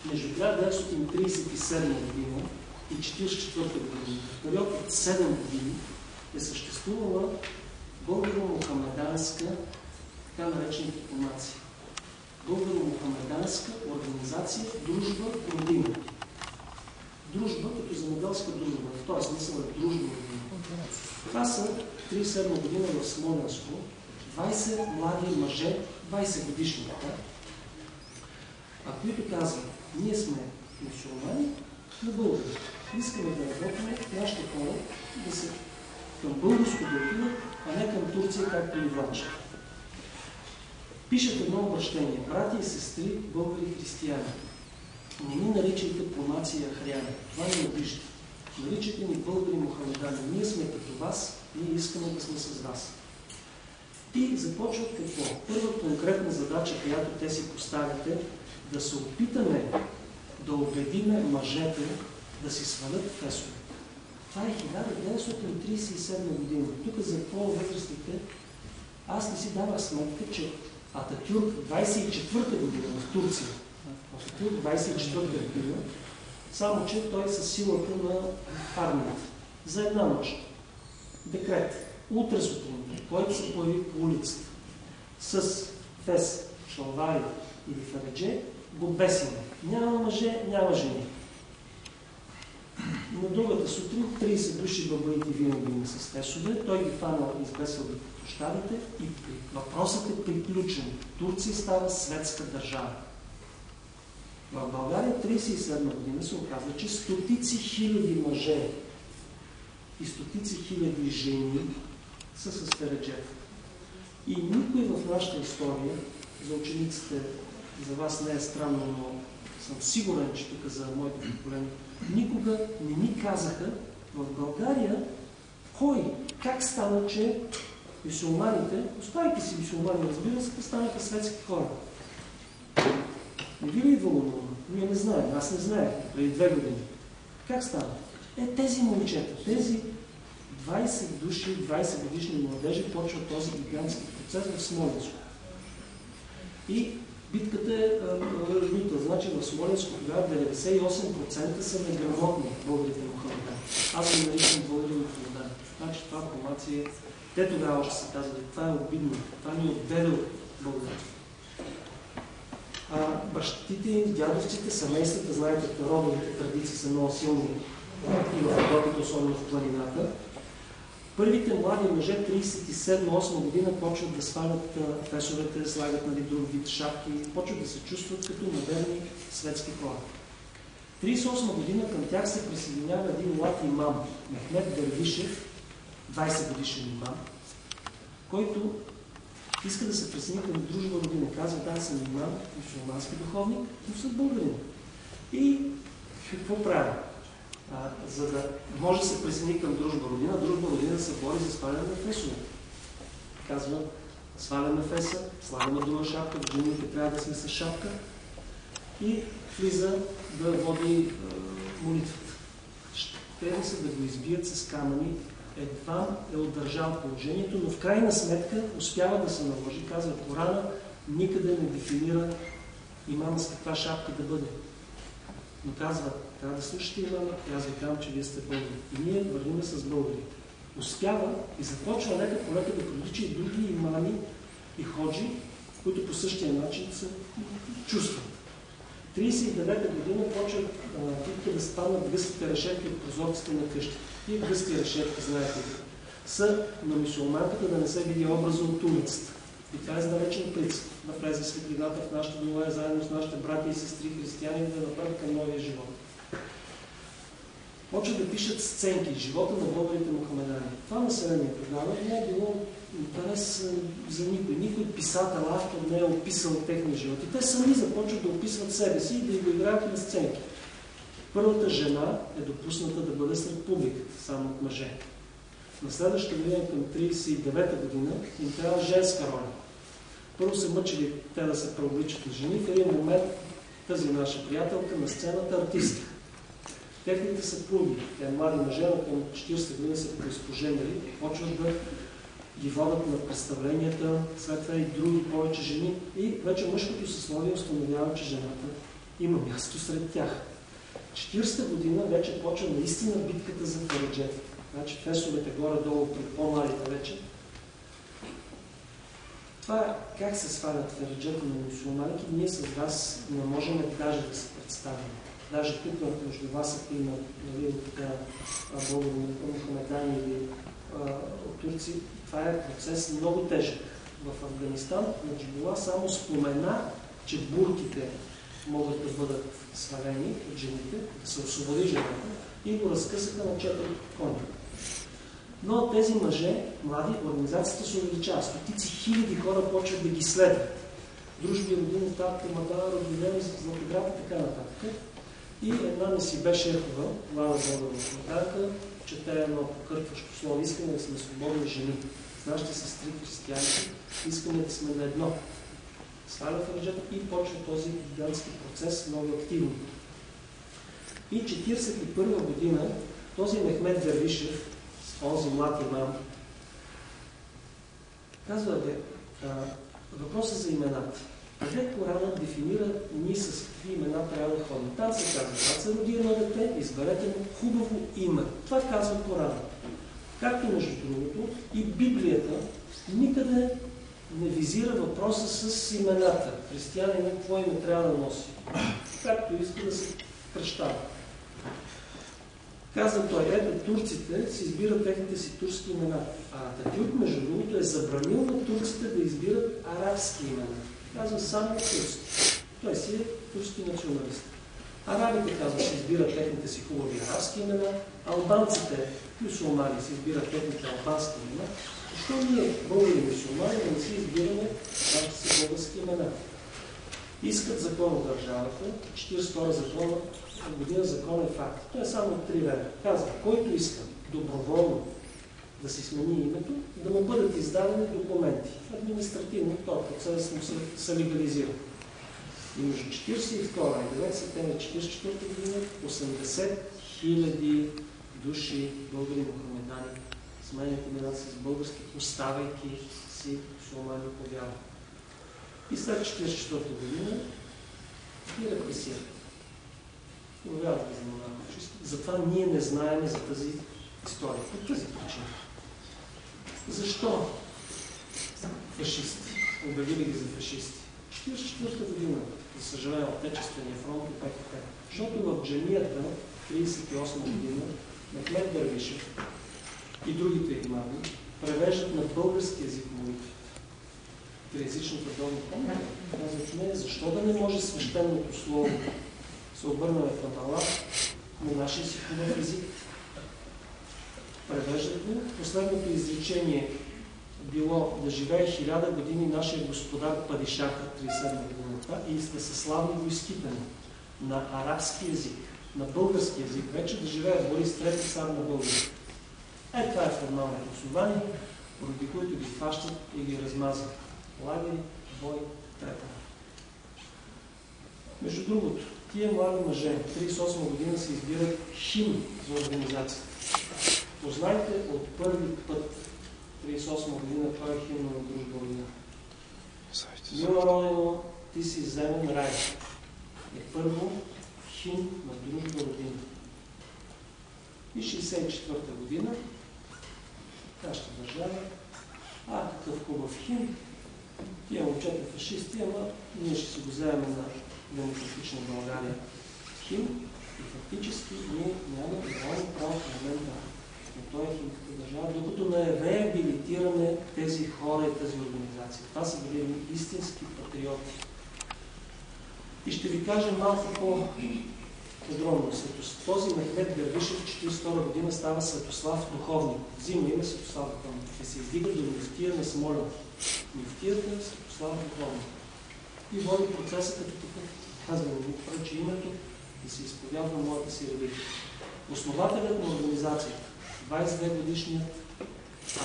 между 1937 година и 1944 година, в период от 7 години, е съществувала българо-мохамеданска, така наречена дипломация. Българо-мохамеданска организация Дружба Родина. Дружба като земеделска дружба. В този смисъл е дружба Родина. Това са 1937 година в Смолянско 20 млади мъже, 20 годишни, които казват, ние сме мюсюлмани на българи. Искаме да работим нашите хора да се към българско да отидат, а не към Турция, както и влачат. Пишат едно обращение. Брати и сестри, българи и християни, не ни наричайте по нация хряни. Това не обижда. Наричайте ни българи мохамедани. Ние сме като вас, ние искаме да сме с вас. И започват какво? Първа конкретна задача, която те си поставяте, да се опитаме да убедиме мъжете да си свалят фесове. Това е 1937 година. Тук за по-възрастните аз не си давах сметка, че Ататюрк 24-та година в Турция, Ататюрк 24-та година, само че той със силата на армията за една нощ. Декрет. Утре сутринта, който се появи по улицата с фес, шалвари или фаредже, го бесиме. Няма мъже, няма жени. На другата сутрин 30 души бабаите винаги с фесове. Той ги фанал и избесил ги по площадите и въпросът е приключен. Турция става светска държава. В България 1937 година се оказва, че стотици хиляди мъже и стотици хиляди жени са с фереджета. И никой в нашата история, за учениците, за вас не е странно, но съм сигурен, че тук за моите поколения, никога не ни казаха в България кой, как стана, че мюсюлманите, оставяйки си мюсюлмани, разбира се, станаха светски хора. Не ви ли идвало на ума? Ние не знаем, аз не знаех преди 2 години. Как стана? Тези момчета, тези 20 души, 20 годишни младежи почват този гигантски процес в Смолянско. И битката е размита. Значи в Смолянско тогава 98% са неграмотни българите мохамедани. Аз ги наричам българи мохамедани. Значи това формация, те тогава още се казват, това е обидно, това ни отделя българите. Бащите, дядовците, семействата, знаете, родовите традиции са много силни и в Родопите, особено в планината. Първите млади мъже 37-8 година почват да свалят фесовете, слагат друг вид шапки, почват да се чувстват като модерни светски хора. 38 година към тях се присъединява един млад имам, Мехмед Дервишев, 20 годишен имам, който иска да се присъедини към Дружба Родина. Казва, да, съм имам, мюсюлмански духовник, но съм българин. И какво прави? За да може да се присъедини към Дружба Родина, Дружба Родина се бори за сваляне на фесове. Казва, сваляме феса, слагаме друга шапка, жените трябва да сме с шапка и влиза да води молитвата. Те се да го избият с камъни, едва е удържал положението, но в крайна сметка успява да се наложи. Казва, Корана никъде не дефинира имама с каква шапка да бъде. Но казва, трябва да слушате имама, и аз ви казвам, че вие сте българи. И ние вървиме с българите. Успява и започва лека по лека да привлича и други имами и ходжи, които по същия начин се чувстват. 1939 година почват да спаднат гъстите решетки от прозорците на къщите. И гъсти решетки, знаете ли, са на мюсюлманката да не се види образа от улицата. И това е задалечен принцип. Да влезе светлината в нашите домове, заедно с нашите брати и сестри християни, да направят към новия живот. Почват да пишат сценки, живота на българите мохамедани. Това население тогава не е било интерес за никой. Никой писател, автор не е описал техния живот. И те сами започват да описват себе си и да го играят на сценки. Първата жена е допусната да бъде сред публиката, само от мъже. На следващата година, към 1939 година, им трябва женска роля. Първо се мъчили те да се преобличат на жени, в един момент тази наша приятелка на сцената артистка. Техните съпруги, те млади мъже, на към 40 години са преизпоженили, почват да ги водят на представленията, след това и други повече жени, и вече мъжкото съсловие установява, че жената има място сред тях. 40-та година вече почва наистина битката за фариджета. Значи фесовете горе-долу при по-младите вече. Това как се свалят фариджета на мюсюлманите, ние с вас не можем даже да се представим. Даже тук между вас, ако има българо-мухамедани или от турци, това е процес много тежък. В Афганистан Наджибула само спомена, че бурките могат да бъдат свалени от жените, да се освободи жената и го разкъсаха на 4 кони. Но тези мъже, млади, организацията се увеличава. Стотици хиляди хора почват да ги следват. Дружби, родини, татки, мадара, родилени, Златоград и така нататък. И една не си беше ехова, млада българка, чете едно покъртващо слово. Искаме да сме свободни жени. С нашите сестри християни искаме да сме на едно. Сваля фариджета и почва този гигантски процес много активно. И 1941 година този Мехмед Дервишев, онзи млад имам, казва, въпросът за имената. Къде Корана дефинира ние с какви имена трябва да ходим? Там се казва, когато се роди едно дете, изберете му хубаво име. Това казва Корана. Както между другото и Библията никъде не визира въпроса с имената. Християнин какво име трябва да носи. Както иска да се кръщава. Казва той, ето турците си избират техните си турски имена. А Ататюрк, между другото, е забранил на турците да избират арабски имена. Казва само турски. Той си е турски националист. Арабите, казва, си избират техните си хубави арабски имена, албанците, мюсюлмани, си избират техните албански имена. Защо ние, българи мюсюлмани, да не си избираме нашите си български имена? Искат закон от държавата, 42 година закон е факт. Това е само 3 лева. Казва, който иска доброволно да си смени името, да му бъдат издадени документи. Административно този процес му се легализира. И между 42 и 9 септември 1944 година 80 000 души българи мухамедани сменят имената си с български, оставайки си мюсюлмани по вяра. И след 1944 година ги репресират. Обявяват ги за монархични. Затова ние не знаем за тази история. По тази причина. Защо фашисти? Обявили ги за фашисти. 1944 година, за съжаление, Отечествения фронт и ПКП. Защото в джамията, 1938 година, Мехмед Дервишев и другите имами превеждат на български език молитвите. Триязичната долна помня. Казват, не, защо да не може свещеното слово се обърнаме към Аллах на нашия си хубав език? Превеждат го. Последното изречение било да живее 1000 години нашия господар Падишаха, 37 годината, и да са славни войските на арабски език, на български език, вече да живее Борис III, цар на българите. Това е формалното основание, поради които ги хващат и ги размазват. Лагери, бой, трета. Между другото, тия млади мъже, 38 година се избират химн за организацията. Познайте от първи път 38 година, кой е химн на Дружба Родина. Мила Родино, ти си земен рай. Е първо химн на Дружба Родина. И 64-та година, нашата държава, какъв хубав химн. Тия момчета фашисти, ама ние ще си го вземем на демократична България химн и фактически ние нямаме реално право в момента на този химнската държава, докато не реабилитираме тези хора и тази организация. Това са били истински патриоти. И ще ви кажа малко по-подробно. Този Мехмед Дервишев 1942 година става Светослав духовник. Взима име Светослав духовник. Ще се издига до мюфтия на Смолян. Мюфтията е Светослав духовник. И води процеса като такъв. Казва ми, прочи името да се изповядва моята си религия. Основателят на организацията, 22 годишният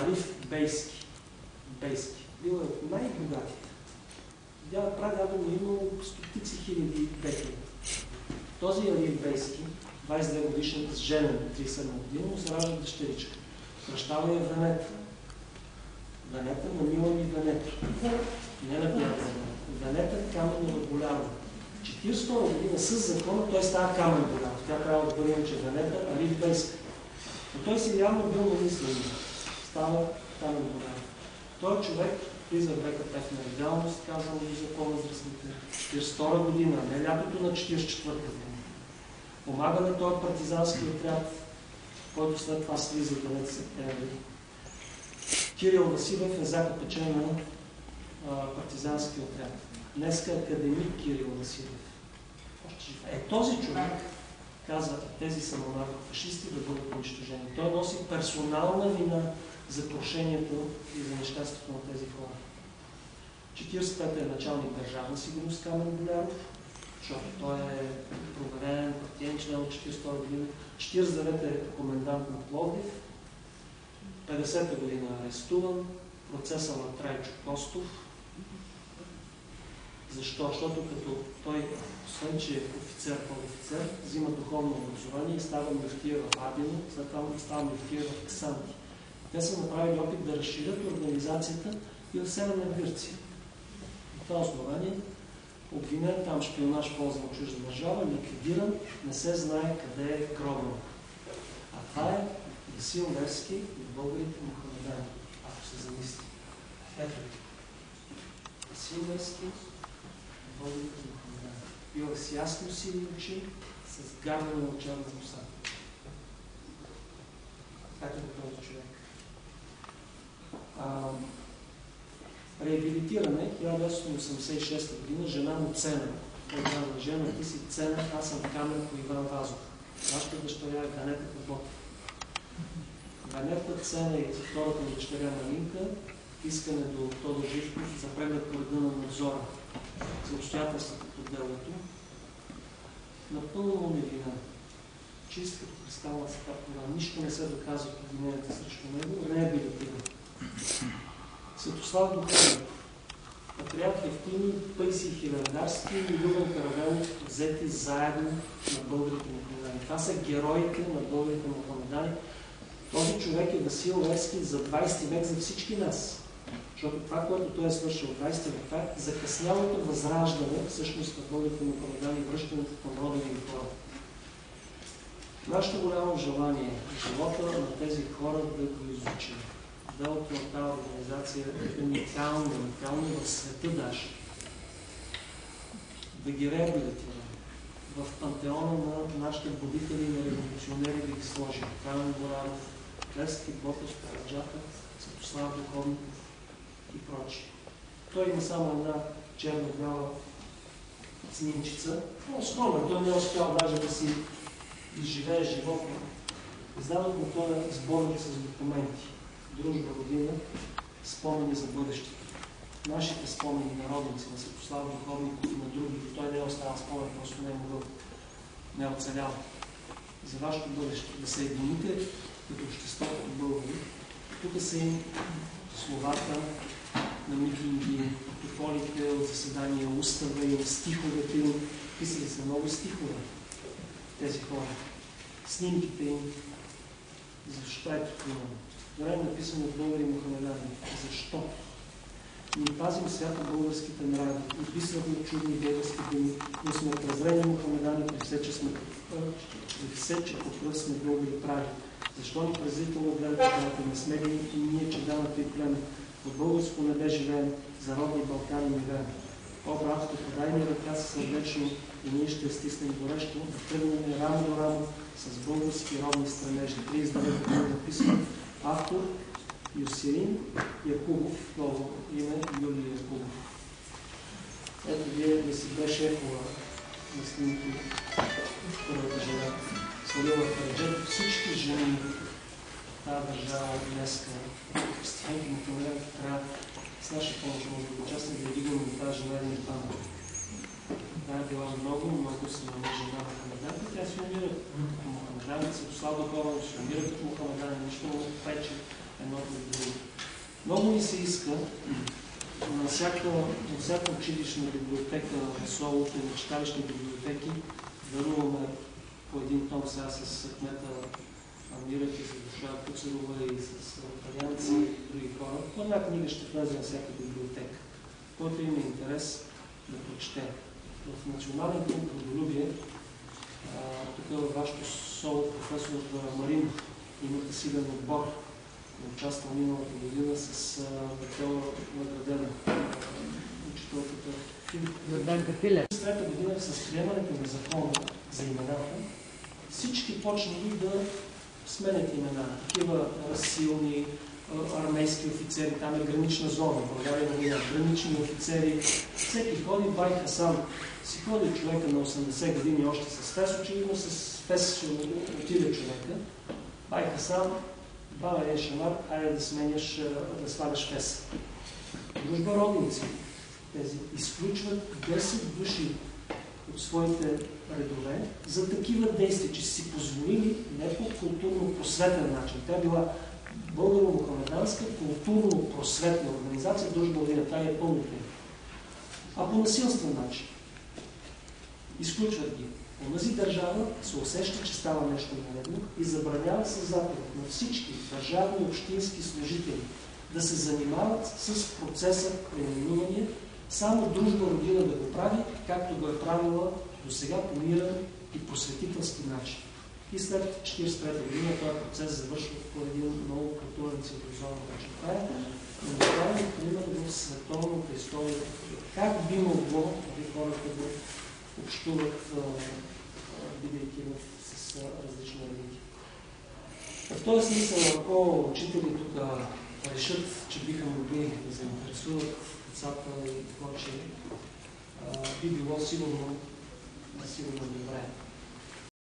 Ариф Бейски. Бил е от най-богатите. Прадядо му имал стотици хиляди бекли. Този Ариф Бейски, 22 годишният, женен 37 година, му се ражда дъщеричка. Кръщава я Венета. Венета на Милан и Венето. Не на Пятна. Венета каменно регулярно. 42 година с закона той става Камен Боляров. Тя трябва да бъде иначе Венета, а Ривбейска. Но той си явно бил намислен. Става Камен Боляров. Той човек влиза в ВКП в нелегалност, казано до закона възрастните. 42 година, не лятото на 44 година. Помага на този партизански отряд, който след това слиза 9 септември. Кирил Василев е закапачен на партизански отряд. Днеска академик Кирил Василев. Този човек казва, тези самонаркофашисти да бъдат унищожени. Той носи персонална вина за крушението и за нещастието на тези хора. 45-та е началник държавна сигурност Камен Боляров, защото той е проверен, партиен член от 42 година. 49-та е комендант на Пловдив. 50-та година е арестуван. Процеса на Трайчо Костов. Защо? Защото като той, освен че е офицер, подофицер, взима духовно образование и става мюфтия в Адино, след това става мюфтия в Ксанти. Те са направили опит да разширят организацията и в Северна Гърция. В това основание обвинен там шпионаж в полза на чужда държава, ликвидиран, не се знае къде е гробен. А това е Васил Левски и българите мухамедани, ако се замисли. Ето ли. Васил Левски и българите мухамедани. Бил с ясно сини очи, с гарна очарна коса. Ето ли този човек. Реабилитиране 1986 година, жена му Цена. Той казва, жена, ти си Цена, аз съм Камен по Иван Вазов. Вашата дъщеря е Ганета Ботев. Ганета Цена и втората му дъщеря Малинка, искане до Тодор Живков за преглед по реда на надзора за обстоятелствата по делото. Напълно невина. Чист като кристална сапора. Нищо не се доказва от обвиненията срещу него. Реабилитиран. Светослав Духовен, Патриарх Евтимий, Паисий Хилендарски и Любен Каравелов взети заедно на българите мухамедани. Това са героите на българите мухамедани. Този човек е Васил Левски за 20 век за всички нас. Защото това, което той е свършил в 20 век, е закъснялото възраждане всъщност на българите мухамедани, връщането към родени и хора. Нашето голямо желание е живота на тези хора да го изучим. Делото на тази организация е уникално в света даже. Да ги реабилитираме. В пантеона на нашите будители и на революционери да ги сложим. Камен Боляров, Левски, Ботев, Караджата, Светослав Духовников и прочие. Той има само една черно-бяла снимчица. Скромен, той не е успял даже да си изживее живота. Издадох му този сборник с документи. Дружба, родина, спомени за бъдещето. Нашите спомени народници на Светослав Духовников и на другите, той не е останал спомен, просто не е могъл, не е оцелял. За вашето бъдеще, да се едините като обществото българи. Тук са им словата на митинги, протоколите от заседания, устава им, стиховете им. Писали са много стихове тези хора. Снимките им. Защо е тук имаме? Това е написано от българи мухамедани. Защо? Ние пазим свято българските нрави, описваме чудни български думи, но сме презрени мухамедани, при все, че по кръв сме българи прави. Защо ни презрително гледате да не сме ли и ние, че даната и племе? От българско небе живеем, за родни Балкани не веем. О, братко, подай ни ръка си сърдечно и ние ще стиснем горещо, да тръгнем рамо до рамо с български родни стремежи. 39 години написано. Автор Юсеин Якубов, ново име Юлия Якубов. Ето вие да си бе шефова на снимки първата жена. Славила Караджета, всички жени в тази държава днеска, християнки му померят, трябва с наша помощ може да участваме да вдигаме на тази жена и памет. Тя е била много силна жена на мухамеданите. Тя се умира като мухамеданите, Светослав Духовен се умира като мухамеданите, нищо му пече едното и друго. Много ни се иска на всяка училищна библиотека на Солото и на читалищни библиотеки да имаме по един том сега с кмета Амирът и с душа Куцарова и с италианци и други хора. Една книга ще влезе на всяка библиотека, който има интерес да прочете. в Национален клуб Родолюбие, тук във вашето соло, професор Марин, имате силен отбор, участвал миналата година с такава наградена учителката Йорданка Филев. През трета година с приемането на закона за имената, всички почнали да сменят имена. Такива силни армейски офицери, там е гранична зона, България на гранични офицери. Всеки ходи, Бай Хасан си ходи човека на 80 години още с фес, очевидно с фес ще отиде човека. Бай Хасан, баба е шамар, айде да сменяш, да слагаш фес. Дружба родници, тези изключват 10 души от своите редове за такива действия, че си позволили не по културно-просветен начин. Тя била българо-мухамеданска културно-просветна организация, Дружба Родина. Това е пълното. А по насилствен начин. Изключват ги. Онази държава се усеща, че става нещо наредно и забранява със заповед на всички държавни и общински служители да се занимават с процеса преименуване, само Дружба Родина да го прави, както го е правила до сега по мирен и просветителски начин. И след 1943 година този процес завършва по един много културен цивилизован начин. Това е уникален пример в световната история. Как би могло хората да общуват, бидейки с различни религии. В този смисъл, ако учители тук решат, че биха могли да заинтересуват децата и прочие, би било сигурно добре.